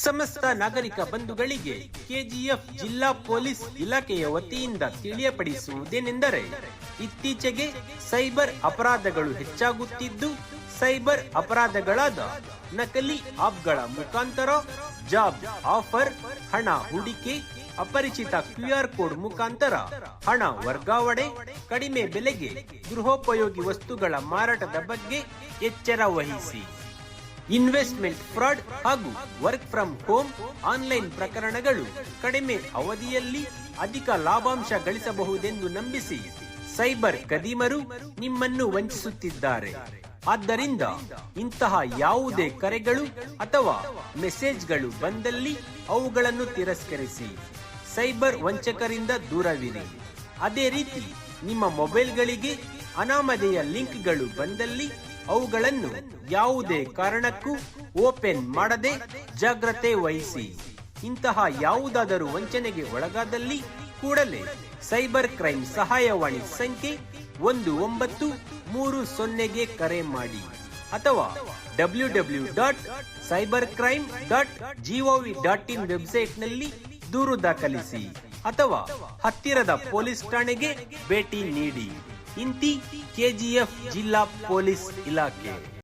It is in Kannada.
ಸಮಸ್ತ ನಾಗರಿಕ ಬಂಧುಗಳಿಗೆ ಕೆಜಿಎಫ್ ಜಿಲ್ಲಾ ಪೊಲೀಸ್ ಇಲಾಖೆಯ ವತಿಯಿಂದ ತಿಳಿಯಪಡಿಸುವುದೇನೆಂದರೆ, ಇತ್ತೀಚೆಗೆ ಸೈಬರ್ ಅಪರಾಧಗಳು ಹೆಚ್ಚಾಗುತ್ತಿದ್ದು, ಸೈಬರ್ ಅಪರಾಧಗಳಾದ ನಕಲಿ ಆಪ್ಗಳ ಮುಖಾಂತರ ಜಾಬ್ ಆಫರ್, ಹಣ ಹೂಡಿಕೆ, ಅಪರಿಚಿತ QR ಕೋಡ್ ಮುಖಾಂತರ ಹಣ ವರ್ಗಾವಣೆ, ಕಡಿಮೆ ಬೆಲೆಗೆ ಗೃಹೋಪಯೋಗಿ ವಸ್ತುಗಳ ಮಾರಾಟದ ಬಗ್ಗೆ ಎಚ್ಚರ ವಹಿಸಿ. ಇನ್ವೆಸ್ಟ್ಮೆಂಟ್ ಫ್ರಾಡ್ ಹಾಗೂ ವರ್ಕ್ ಫ್ರಮ್ ಹೋಮ್ ಆನ್ಲೈನ್ ಪ್ರಕರಣಗಳು ಕಡಿಮೆ ಅವಧಿಯಲ್ಲಿ ಅಧಿಕ ಲಾಭಾಂಶ ಗಳಿಸಬಹುದೆಂದು ನಂಬಿಸಿ ಸೈಬರ್ ಕದೀಮರು ನಿಮ್ಮನ್ನು ವಂಚಿಸುತ್ತಿದ್ದಾರೆ. ಆದ್ದರಿಂದ ಇಂತಹ ಯಾವುದೇ ಕರೆಗಳು ಅಥವಾ ಮೆಸೇಜ್ಗಳು ಬಂದಲ್ಲಿ ಅವುಗಳನ್ನು ತಿರಸ್ಕರಿಸಿ ಸೈಬರ್ ವಂಚಕರಿಂದ ದೂರವಿರಿ. ಅದೇ ರೀತಿ ನಿಮ್ಮ ಮೊಬೈಲ್ಗಳಿಗೆ ಅನಾಮಧೇಯ ಲಿಂಕ್ಗಳು ಬಂದಲ್ಲಿ ಅವುಗಳನ್ನು ಯಾವುದೇ ಕಾರಣಕ್ಕೂ ಓಪನ್ ಮಾಡದೆ ಜಾಗ್ರತೆ ವಹಿಸಿ. ಇಂತಹ ಯಾವುದಾದರೂ ವಂಚನೆಗೆ ಒಳಗಾದಲ್ಲಿ ಕೂಡಲೇ ಸೈಬರ್ ಕ್ರೈಮ್ ಸಹಾಯವಾಣಿ ಸಂಖ್ಯೆ 1930ಗೆ ಕರೆ ಮಾಡಿ ಅಥವಾ www.cybercrime.gov.in ವೆಬ್ಸೈಟ್ನಲ್ಲಿ ದೂರು ದಾಖಲಿಸಿ ಅಥವಾ ಹತ್ತಿರದ ಪೊಲೀಸ್ ಠಾಣೆಗೆ ಭೇಟಿ ನೀಡಿ. ಇಂತಿ ಕೆಜಿಎಫ್ ಜಿಲ್ಲಾ ಪೊಲೀಸ್ ಇಲಾಖೆ.